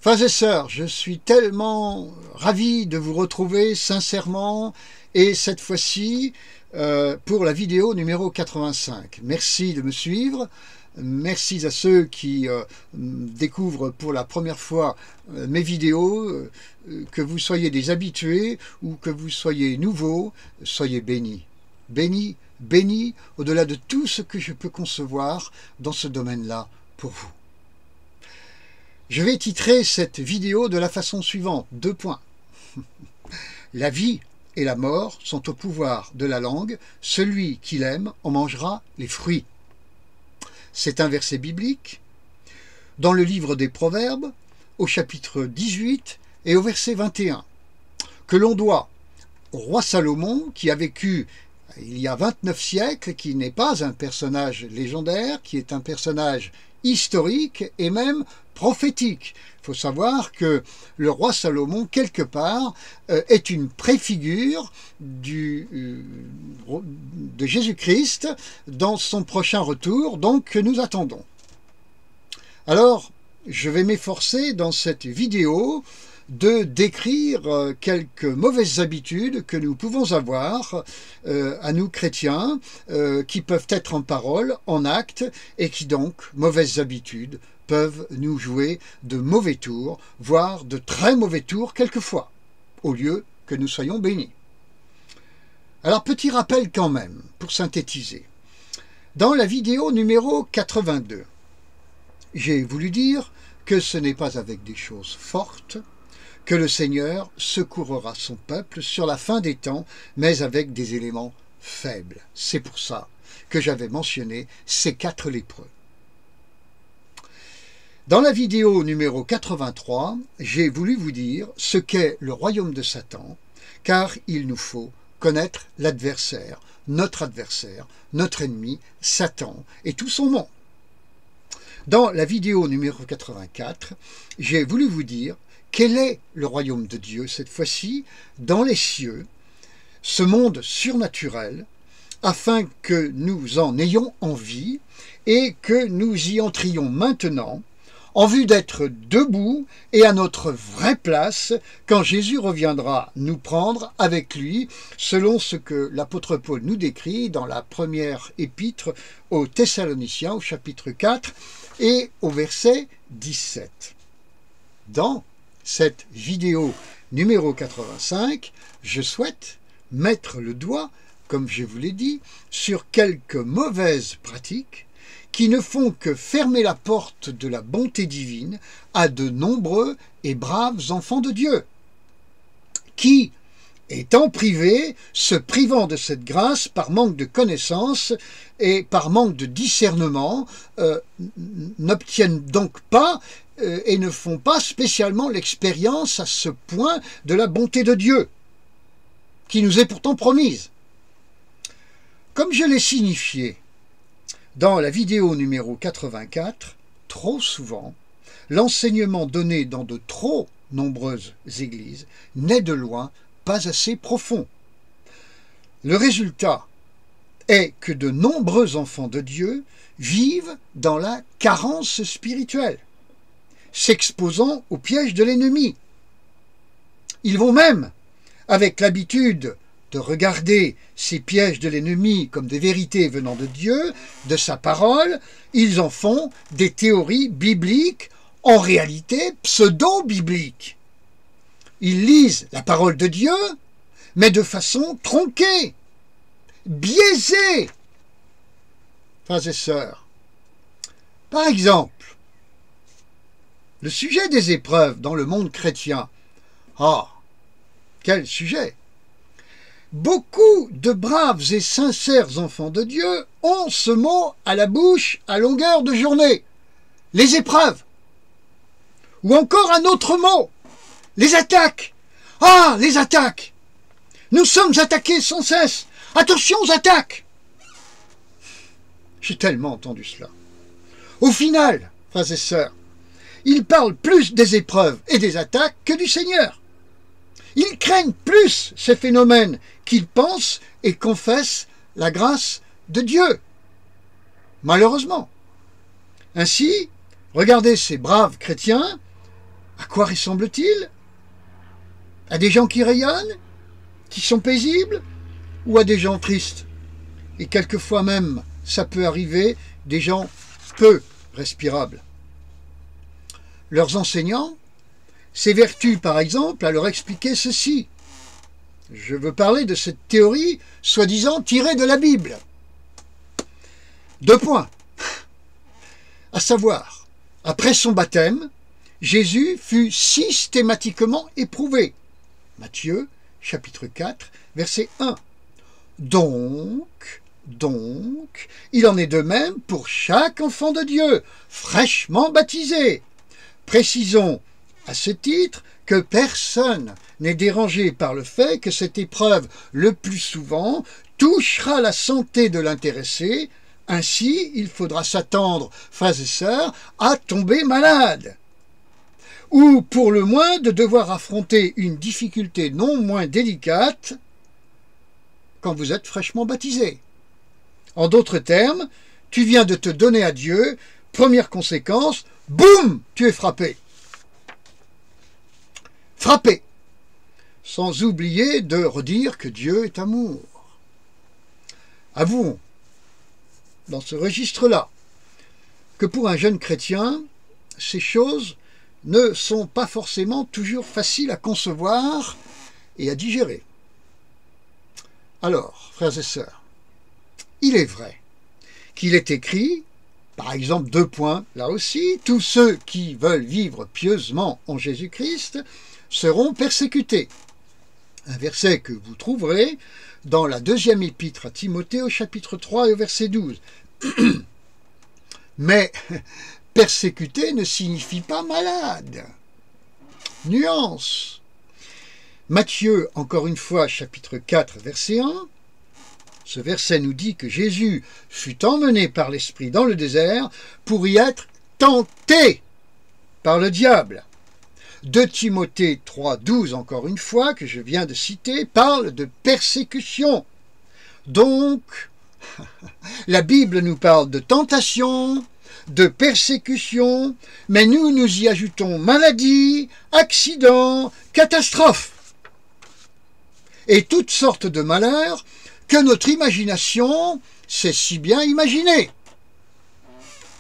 Frères et sœurs, je suis tellement ravi de vous retrouver sincèrement et cette fois-ci pour la vidéo numéro 85. Merci de me suivre. Merci à ceux qui découvrent pour la première fois mes vidéos, que vous soyez des habitués ou que vous soyez nouveaux, soyez bénis. Bénis, bénis au-delà de tout ce que je peux concevoir dans ce domaine-là pour vous. Je vais titrer cette vidéo de la façon suivante, 2 points. La vie et la mort sont au pouvoir de la langue, celui qui l'aime en mangera les fruits. C'est un verset biblique dans le livre des Proverbes, au chapitre 18 et au verset 21, que l'on doit au roi Salomon, qui a vécu il y a 29 siècles, qui n'est pas un personnage légendaire, qui est un personnage historique et même prophétique. Il faut savoir que le roi Salomon, quelque part, est une préfigure de Jésus-Christ dans son prochain retour, donc que nous attendons. Alors, je vais m'efforcer dans cette vidéo de décrire quelques mauvaises habitudes que nous pouvons avoir à nous chrétiens, qui peuvent être en parole, en acte, et qui donc, mauvaises habitudes, peuvent nous jouer de mauvais tours, voire de très mauvais tours quelquefois, au lieu que nous soyons bénis. Alors, petit rappel quand même, pour synthétiser. Dans la vidéo numéro 82, j'ai voulu dire que ce n'est pas avec des choses fortes que le Seigneur secourra son peuple sur la fin des temps, mais avec des éléments faibles. C'est pour ça que j'avais mentionné ces 4 lépreux. Dans la vidéo numéro 83, j'ai voulu vous dire ce qu'est le royaume de Satan, car il nous faut connaître l'adversaire, notre ennemi, Satan et tout son monde. Dans la vidéo numéro 84, j'ai voulu vous dire quel est le royaume de Dieu cette fois-ci dans les cieux, ce monde surnaturel, afin que nous en ayons envie et que nous y entrions maintenant, en vue d'être debout et à notre vraie place quand Jésus reviendra nous prendre avec lui, selon ce que l'apôtre Paul nous décrit dans la première épître aux Thessaloniciens, au chapitre 4 et au verset 17. Dans cette vidéo numéro 85, je souhaite mettre le doigt, comme je vous l'ai dit, sur quelques mauvaises pratiques qui ne font que fermer la porte de la bonté divine à de nombreux et braves enfants de Dieu, qui, étant privés, se privant de cette grâce par manque de connaissance et par manque de discernement, n'obtiennent donc pas et ne font pas spécialement l'expérience à ce point de la bonté de Dieu, qui nous est pourtant promise. Comme je l'ai signifié dans la vidéo numéro 84, trop souvent, l'enseignement donné dans de trop nombreuses églises n'est de loin pas assez profond. Le résultat est que de nombreux enfants de Dieu vivent dans la carence spirituelle, s'exposant au piège de l'ennemi. Ils vont même, avec l'habitude de regarder ces pièges de l'ennemi comme des vérités venant de Dieu, de sa parole, ils en font des théories bibliques, en réalité pseudo-bibliques. Ils lisent la parole de Dieu, mais de façon tronquée, biaisée. Frères et sœurs, par exemple, le sujet des épreuves dans le monde chrétien. Ah, quel sujet! Beaucoup de braves et sincères enfants de Dieu ont ce mot à la bouche à longueur de journée. Les épreuves. Ou encore un autre mot. Les attaques. Ah, les attaques. Nous sommes attaqués sans cesse. Attention aux attaques. J'ai tellement entendu cela. Au final, frères et sœurs, ils parlent plus des épreuves et des attaques que du Seigneur. Ils craignent plus ces phénomènes qu'ils pensent et confessent la grâce de Dieu. Malheureusement. Ainsi, regardez ces braves chrétiens À quoi ressemble-t-il? À des gens qui rayonnent, qui sont paisibles, ou à des gens tristes? Et quelquefois même, ça peut arriver, des gens peu respirables. Leurs enseignants s'évertuent par exemple à leur expliquer ceci. Je veux parler de cette théorie soi-disant tirée de la Bible. 2 points. À savoir, après son baptême, Jésus fut systématiquement éprouvé. Matthieu, chapitre 4, verset 1. Donc, il en est de même pour chaque enfant de Dieu, fraîchement baptisé. Précisons à ce titre que personne n'est dérangé par le fait que cette épreuve, le plus souvent, touchera la santé de l'intéressé. Ainsi, il faudra s'attendre, frères et sœurs, à tomber malade, ou pour le moins de devoir affronter une difficulté non moins délicate quand vous êtes fraîchement baptisé. En d'autres termes, tu viens de te donner à Dieu, première conséquence, boum, tu es frappé. Frappé, sans oublier de redire que Dieu est amour. Avouons, dans ce registre-là, que pour un jeune chrétien, ces choses ne sont pas forcément toujours faciles à concevoir et à digérer. Alors, frères et sœurs, il est vrai qu'il est écrit, par exemple 2 points, là aussi, tous ceux qui veulent vivre pieusement en Jésus-Christ seront persécutés. Un verset que vous trouverez dans la 2e épître à Timothée au chapitre 3 et au verset 12. Mais persécuter ne signifie pas malade. Nuance. Matthieu, encore une fois, chapitre 4, verset 1. Ce verset nous dit que Jésus fut emmené par l'Esprit dans le désert pour y être tenté par le diable. 2 Timothée 3, 12, encore une fois, que je viens de citer, parle de persécution. Donc, la Bible nous parle de tentation, de persécution, mais nous y ajoutons maladie, accident, catastrophe et toutes sortes de malheurs que notre imagination sait si bien imaginer.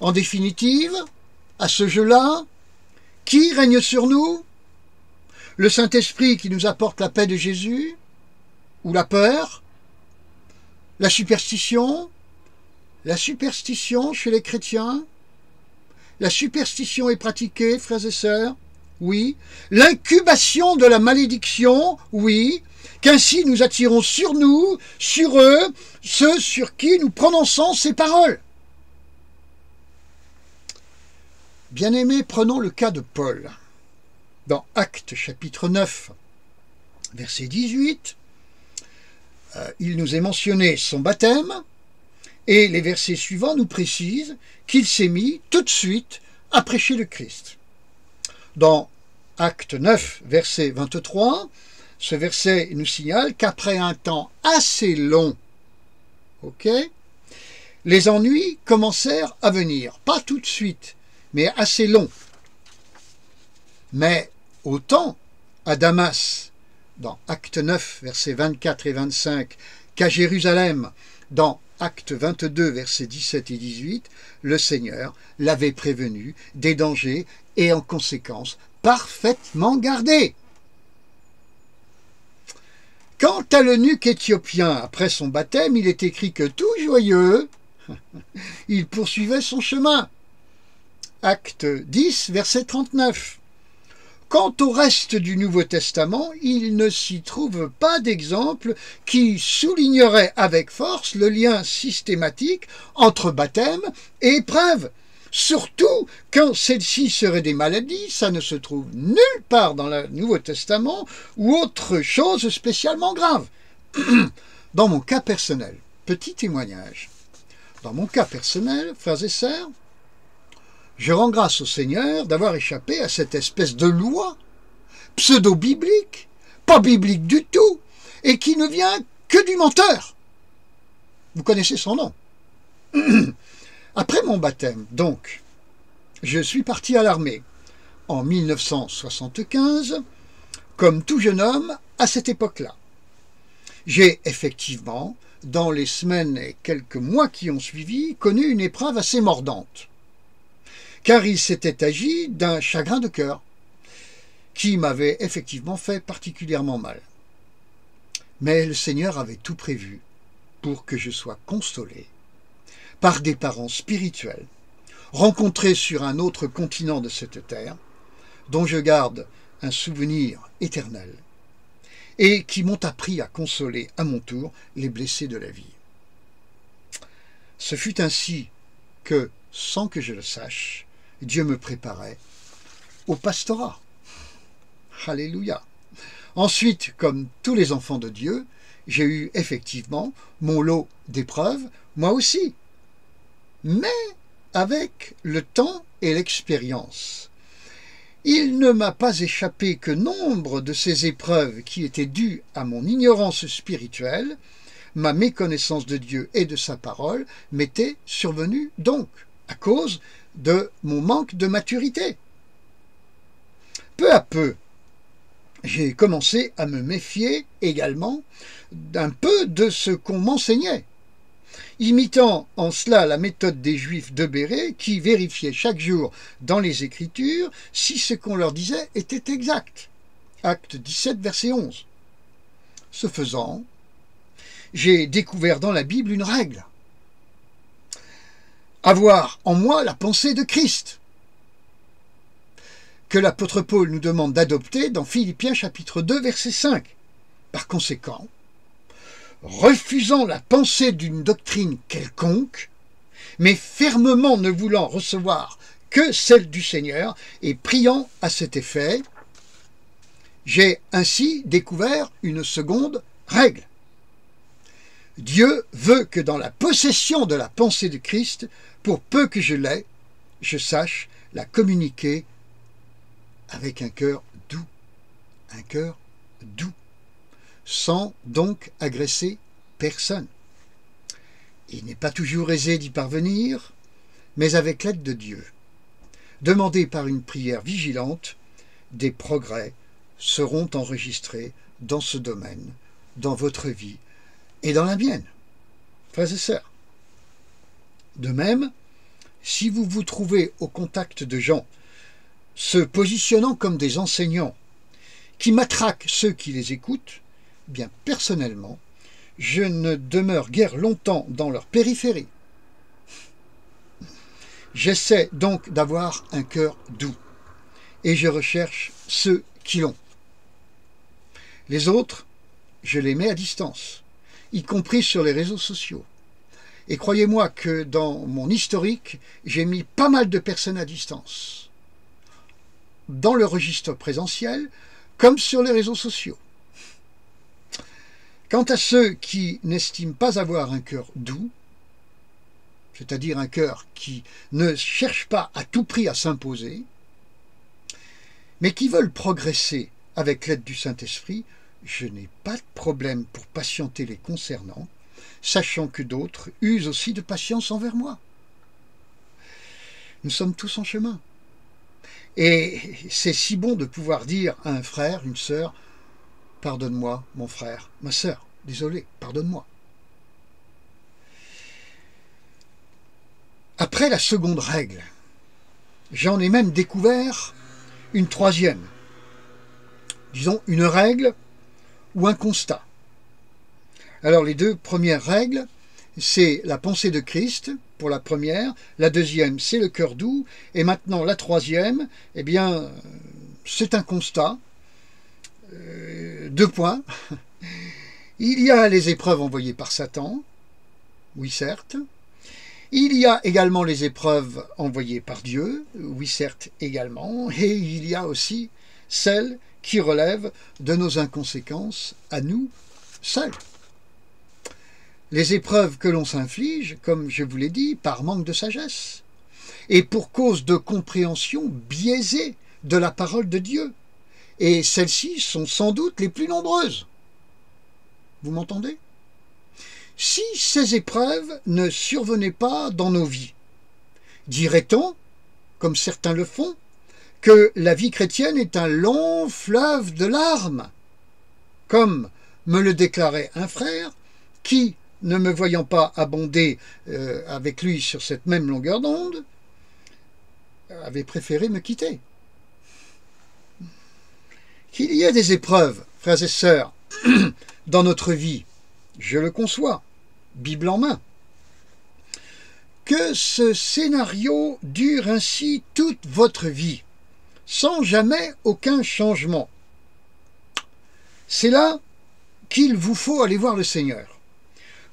En définitive, à ce jeu-là, qui règne sur nous? Le Saint-Esprit qui nous apporte la paix de Jésus? Ou la peur? La superstition? La superstition chez les chrétiens? La superstition est pratiquée, frères et sœurs? Oui. L'incubation de la malédiction? Oui. Qu'ainsi nous attirons sur nous, sur eux, ceux sur qui nous prononçons ces paroles. Bien-aimés, prenons le cas de Paul. Dans Actes chapitre 9, verset 18, il nous est mentionné son baptême, et les versets suivants nous précisent qu'il s'est mis tout de suite à prêcher le Christ. Dans Actes 9, verset 23, ce verset nous signale qu'après un temps assez long, les ennuis commencèrent à venir. Pas tout de suite, mais assez long. Mais autant à Damas, dans Acte 9, versets 24 et 25, qu'à Jérusalem, dans Acte 22, versets 17 et 18, le Seigneur l'avait prévenu des dangers et en conséquence parfaitement gardé. Quant à l'eunuque éthiopien, après son baptême, il est écrit que tout joyeux, il poursuivait son chemin. Acte 10, verset 39. Quant au reste du Nouveau Testament, il ne s'y trouve pas d'exemple qui soulignerait avec force le lien systématique entre baptême et épreuve. Surtout quand celles-ci seraient des maladies, ça ne se trouve nulle part dans le Nouveau Testament ou autre chose spécialement grave. Dans mon cas personnel, petit témoignage, dans mon cas personnel, frères et sœurs, je rends grâce au Seigneur d'avoir échappé à cette espèce de loi pseudo-biblique, pas biblique du tout, et qui ne vient que du menteur. Vous connaissez son nom. Après mon baptême, donc, je suis parti à l'armée en 1975, comme tout jeune homme à cette époque-là. J'ai effectivement, dans les semaines et quelques mois qui ont suivi, connu une épreuve assez mordante, car il s'était agi d'un chagrin de cœur qui m'avait effectivement fait particulièrement mal. Mais le Seigneur avait tout prévu pour que je sois consolé par des parents spirituels rencontrés sur un autre continent de cette terre, dont je garde un souvenir éternel, et qui m'ont appris à consoler à mon tour les blessés de la vie. Ce fut ainsi que, sans que je le sache, Dieu me préparait au pastorat. Alléluia. Ensuite, comme tous les enfants de Dieu, j'ai eu effectivement mon lot d'épreuves, moi aussi. Mais avec le temps et l'expérience, il ne m'a pas échappé que nombre de ces épreuves qui étaient dues à mon ignorance spirituelle, ma méconnaissance de Dieu et de sa parole, m'étaient survenues donc à cause de mon manque de maturité. Peu à peu, j'ai commencé à me méfier également d'un peu de ce qu'on m'enseignait, imitant en cela la méthode des Juifs de Bérée qui vérifiaient chaque jour dans les Écritures si ce qu'on leur disait était exact. Acte 17, verset 11. Ce faisant, j'ai découvert dans la Bible une règle. Avoir en moi la pensée de Christ, que l'apôtre Paul nous demande d'adopter dans Philippiens chapitre 2, verset 5. Par conséquent, refusant la pensée d'une doctrine quelconque, mais fermement ne voulant recevoir que celle du Seigneur et priant à cet effet, j'ai ainsi découvert une seconde règle. Dieu veut que dans la possession de la pensée de Christ, pour peu que je l'aie, je sache la communiquer avec un cœur doux, sans donc agresser personne. Il n'est pas toujours aisé d'y parvenir, mais avec l'aide de Dieu, demandé par une prière vigilante, des progrès seront enregistrés dans ce domaine, dans votre vie et dans la mienne, frères et sœurs. De même, si vous vous trouvez au contact de gens se positionnant comme des enseignants qui matraquent ceux qui les écoutent, bien personnellement, je ne demeure guère longtemps dans leur périphérie. J'essaie donc d'avoir un cœur doux, et je recherche ceux qui l'ont. Les autres, je les mets à distance, y compris sur les réseaux sociaux. Et croyez-moi que dans mon historique, j'ai mis pas mal de personnes à distance, dans le registre présentiel, comme sur les réseaux sociaux. Quant à ceux qui n'estiment pas avoir un cœur doux, c'est-à-dire un cœur qui ne cherche pas à tout prix à s'imposer, mais qui veulent progresser avec l'aide du Saint-Esprit, je n'ai pas de problème pour patienter les concernant, sachant que d'autres usent aussi de patience envers moi. Nous sommes tous en chemin. Et c'est si bon de pouvoir dire à un frère, une sœur, « Pardonne-moi, mon frère, ma sœur, désolé, pardonne-moi. » Après la seconde règle, j'en ai même découvert une troisième. Disons une règle ou un constat. Alors les deux premières règles, c'est la pensée de Christ pour la première, la deuxième c'est le cœur doux, et maintenant la troisième, eh bien c'est un constat, 2 points. Il y a les épreuves envoyées par Satan, oui certes. Il y a également les épreuves envoyées par Dieu, oui certes également, et il y a aussi celles qui relèvent de nos inconséquences à nous seuls. Les épreuves que l'on s'inflige, comme je vous l'ai dit, par manque de sagesse, et pour cause de compréhension biaisée de la parole de Dieu, et celles-ci sont sans doute les plus nombreuses. Vous m'entendez ? Si ces épreuves ne survenaient pas dans nos vies, dirait-on, comme certains le font, que la vie chrétienne est un long fleuve de larmes, comme me le déclarait un frère qui, ne me voyant pas abonder avec lui sur cette même longueur d'onde, avait préféré me quitter. Qu'il y ait des épreuves, frères et sœurs, dans notre vie, je le conçois, Bible en main. Que ce scénario dure ainsi toute votre vie, sans jamais aucun changement. C'est là qu'il vous faut aller voir le Seigneur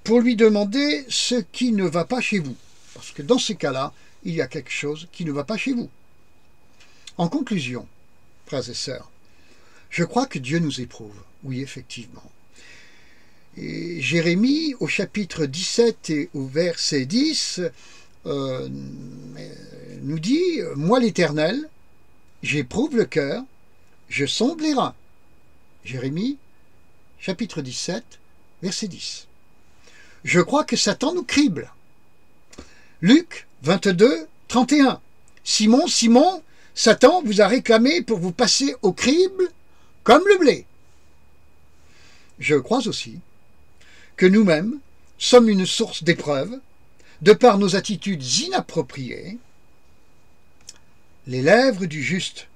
pour lui demander ce qui ne va pas chez vous. Parce que dans ces cas-là, il y a quelque chose qui ne va pas chez vous. En conclusion, frères et sœurs, je crois que Dieu nous éprouve. Oui, effectivement. Et Jérémie, au chapitre 17 et au verset 10, nous dit « Moi l'Éternel, j'éprouve le cœur, je sonde les reins. » Jérémie, chapitre 17, verset 10. Je crois que Satan nous crible. Luc 22, 31. Simon, Simon, Satan vous a réclamé pour vous passer au crible comme le blé. Je crois aussi que nous-mêmes sommes une source d'épreuves de par nos attitudes inappropriées. Les lèvres du juste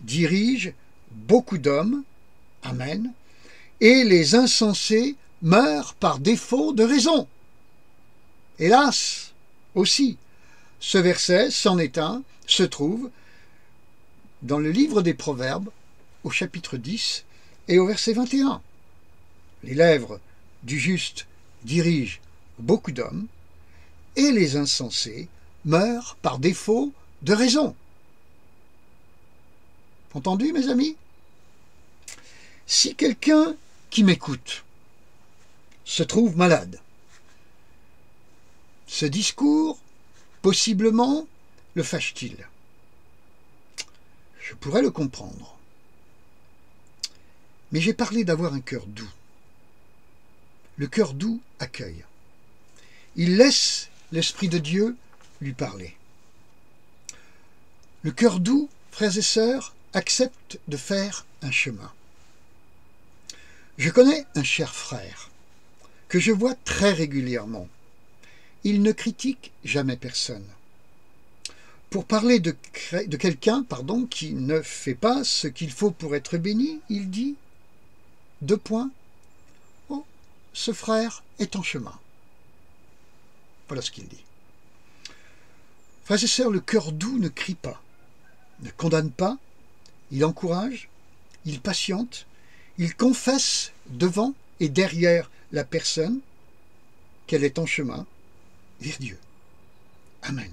dirigent beaucoup d'hommes, amen, et les insensés meurent par défaut de raison. Hélas, aussi, ce verset, c'en est un, se trouve dans le livre des Proverbes, au chapitre 10 et au verset 21. Les lèvres du juste dirigent beaucoup d'hommes, et les insensés meurent par défaut de raison. Entendu, mes amis? Si quelqu'un qui m'écoute se trouve malade, ce discours, possiblement, le fâche-t-il? Je pourrais le comprendre. Mais j'ai parlé d'avoir un cœur doux. Le cœur doux accueille. Il laisse l'Esprit de Dieu lui parler. Le cœur doux, frères et sœurs, accepte de faire un chemin. Je connais un cher frère que je vois très régulièrement. Il ne critique jamais personne. Pour parler de quelqu'un, qui ne fait pas ce qu'il faut pour être béni, il dit, : Oh, ce frère est en chemin. Voilà ce qu'il dit. Frères et sœurs, le cœur doux ne crie pas, ne condamne pas, il encourage, il patiente, il confesse devant et derrière la personne qu'elle est en chemin vers Dieu. Amen.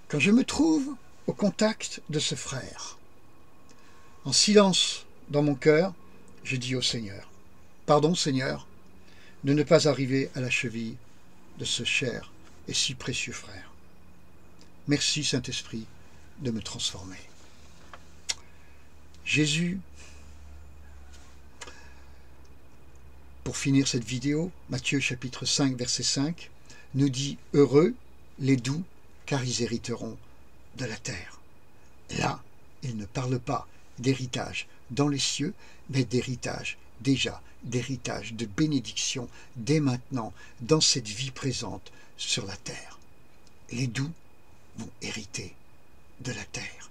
Quand je me trouve au contact de ce frère, en silence dans mon cœur, je dis au Seigneur, pardon Seigneur, de ne pas arriver à la cheville de ce cher et si précieux frère. Merci Saint-Esprit de me transformer. Jésus, pour finir cette vidéo, Matthieu chapitre 5 verset 5, nous dit « Heureux les doux, car ils hériteront de la terre. » Là, il ne parle pas d'héritage dans les cieux, mais d'héritage déjà, d'héritage, de bénédiction, dès maintenant, dans cette vie présente sur la terre. Les doux vont hériter de la terre.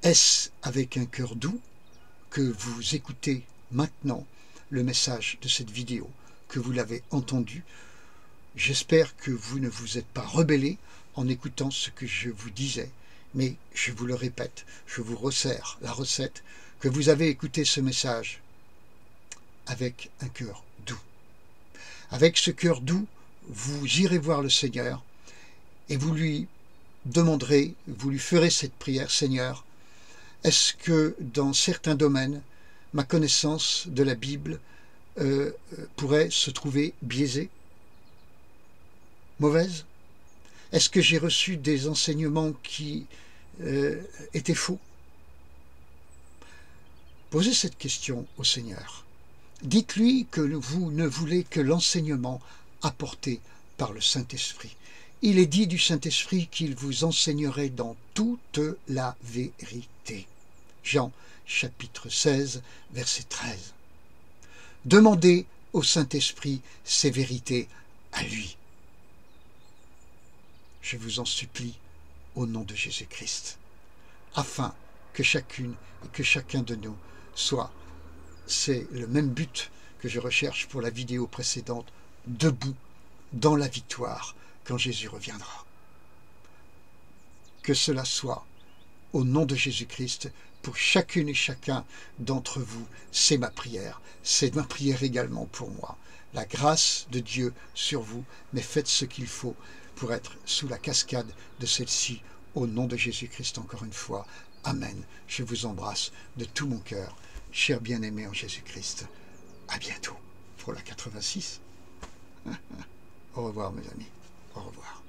Est-ce avec un cœur doux que vous écoutez maintenant le message de cette vidéo, que vous l'avez entendu? J'espère que vous ne vous êtes pas rebellés en écoutant ce que je vous disais, mais je vous le répète, je vous resserre la recette, que vous avez écouté ce message avec un cœur doux. Avec ce cœur doux, vous irez voir le Seigneur et vous lui demanderez, vous lui ferez cette prière: Seigneur, est-ce que dans certains domaines, ma connaissance de la Bible pourrait se trouver biaisée, mauvaise? Est-ce que j'ai reçu des enseignements qui étaient faux? Posez cette question au Seigneur. Dites-lui que vous ne voulez que l'enseignement apporté par le Saint-Esprit. il est dit du Saint-Esprit qu'il vous enseignerait dans toute la vérité. Jean chapitre 16, verset 13. Demandez au Saint-Esprit ces vérités à lui. Je vous en supplie au nom de Jésus-Christ, afin que chacune et que chacun de nous soit, c'est le même but que je recherche pour la vidéo précédente, debout dans la victoire quand Jésus reviendra. Que cela soit au nom de Jésus-Christ pour chacune et chacun d'entre vous. C'est ma prière également pour moi. La grâce de Dieu sur vous, mais faites ce qu'il faut pour être sous la cascade de celle-ci, au nom de Jésus-Christ encore une fois. Amen. Je vous embrasse de tout mon cœur, chers bien-aimés en Jésus-Christ. À bientôt pour la 86. Au revoir mes amis. Au revoir.